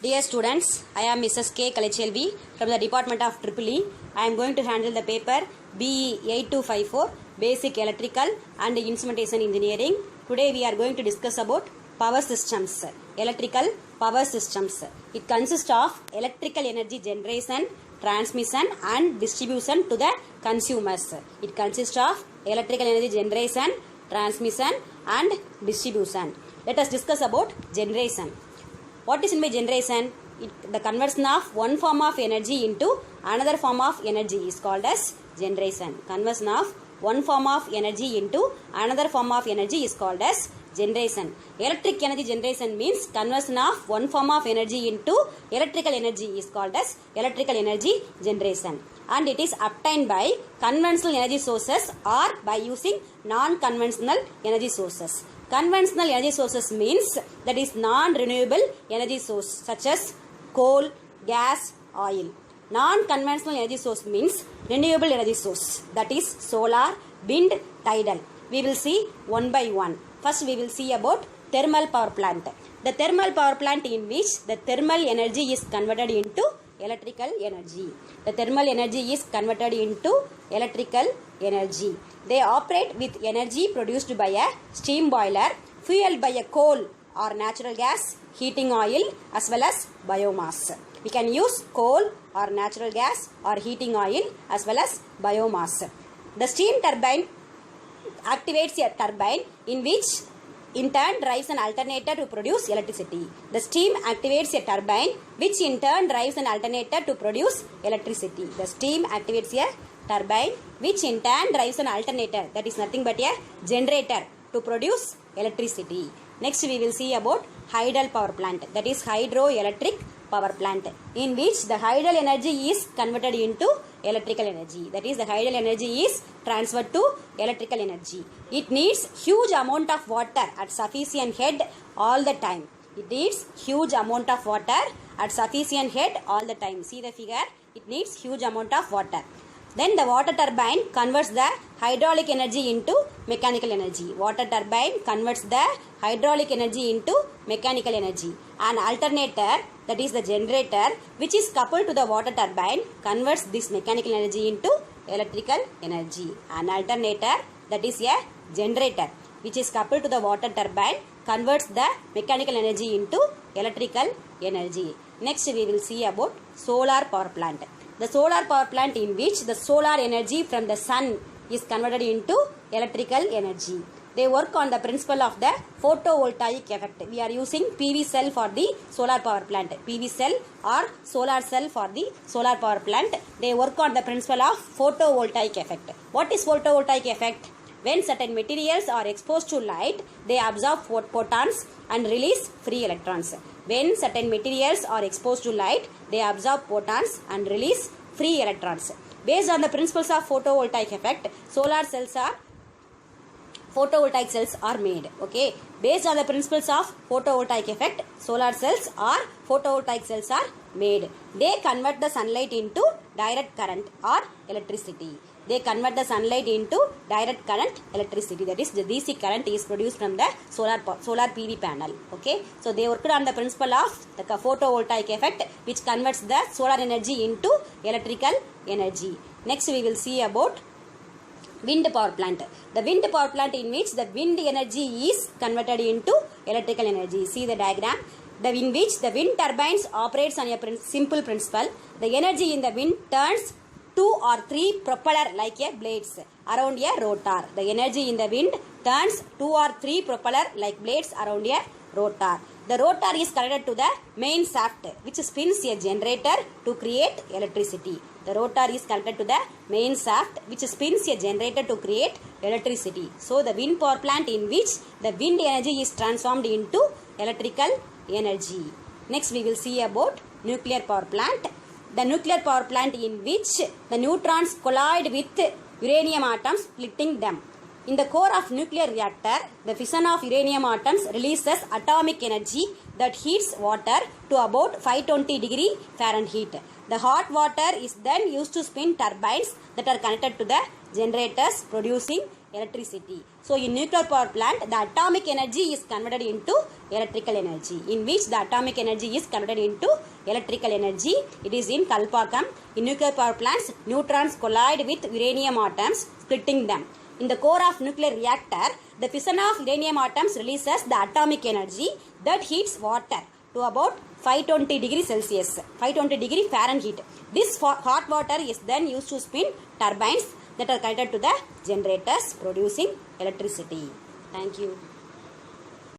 Dear students, I am Mrs. K. Kalachelvi from the Department of EEE. I am going to handle the paper BE 8254 Basic Electrical and Instrumentation Engineering. Today we are going to discuss about power systems, electrical power systems. It consists of electrical energy generation, transmission and distribution to the consumers. It consists of electrical energy generation, transmission and distribution. Let us discuss about generation. What is in by generation? The conversion of one form of energy into another form of energy is called as generation. Conversion of one form of energy into another form of energy is called as generation. Electric energy generation means conversion of one form of energy into electrical energy is called as electrical energy generation. And it is obtained by conventional energy sources or by using non-conventional energy sources. Conventional energy sources means that is non-renewable energy source such as coal, gas, oil. Non-conventional energy source means renewable energy source, that is solar, wind, tidal. We will see one by one. First we will see about thermal power plant. The thermal power plant in which the thermal energy is converted into electrical energy. The thermal energy is converted into electrical energy. They operate with energy produced by a steam boiler, fueled by a coal or natural gas, heating oil as well as biomass. We can use coal or natural gas or heating oil as well as biomass. The steam turbine activates a turbine in which in turn drives an alternator to produce electricity. The steam activates a turbine which in turn drives an alternator to produce electricity. The steam activates a turbine which in turn drives an alternator, that is nothing but a generator, to produce electricity. Next we will see about hydel power plant, that is hydroelectric power plant, in which the hydel energy is converted into electrical energy, that is the hydel energy is transferred to electrical energy. It needs huge amount of water at sufficient head all the time. It needs huge amount of water at sufficient head all the time. See the figure, it needs huge amount of water. Then the water turbine converts the hydraulic energy into mechanical energy. Water turbine converts the hydraulic energy into mechanical energy. An alternator, that is the generator, which is coupled to the water turbine, converts this mechanical energy into electrical energy. An alternator, that is a generator, which is coupled to the water turbine, converts the mechanical energy into electrical energy. Next we will see about solar power plant. The solar power plant in which the solar energy from the sun is converted into electrical energy. They work on the principle of the photovoltaic effect. We are using PV cell for the solar power plant. PV cell or solar cell for the solar power plant. They work on the principle of photovoltaic effect. What is photovoltaic effect? When certain materials are exposed to light, they absorb photons and release free electrons. When certain materials are exposed to light, they absorb photons and release free electrons. Based on the principles of photovoltaic effect, photovoltaic cells are made. Okay. Based on the principles of photovoltaic effect, solar cells or photovoltaic cells are made. They convert the sunlight into direct current or electricity. They convert the sunlight into direct current electricity. That is, the DC current is produced from the solar PV panel. Okay. So they worked on the principle of the photovoltaic effect, which converts the solar energy into electrical energy. Next we will see about wind power plant. The wind power plant in which the wind energy is converted into electrical energy. See the diagram. In which the wind turbines operates on a simple principle. The energy in the wind turns 2 or 3 propeller like a blades around a rotor. The energy in the wind turns 2 or 3 propeller like blades around a rotor. The rotor is connected to the main shaft, which spins a generator to create electricity. The rotor is connected to the main shaft, which spins a generator to create electricity. So the wind power plant in which the wind energy is transformed into electrical energy. Next we will see about nuclear power plant. The nuclear power plant in which the neutrons collide with uranium atoms, splitting them. In the core of nuclear reactor, the fission of uranium atoms releases atomic energy that heats water to about 520 degree Fahrenheit. The hot water is then used to spin turbines that are connected to the generators producing electricity. So in nuclear power plant, the atomic energy is converted into electrical energy. In which the atomic energy is converted into electrical energy. It is in Kalpakkam. In nuclear power plants, neutrons collide with uranium atoms, splitting them. In the core of nuclear reactor, the fission of uranium atoms releases the atomic energy that heats water to about 520 degrees Celsius, 520 degree Fahrenheit. This hot water is then used to spin turbines that are connected to the generators producing electricity. Thank you.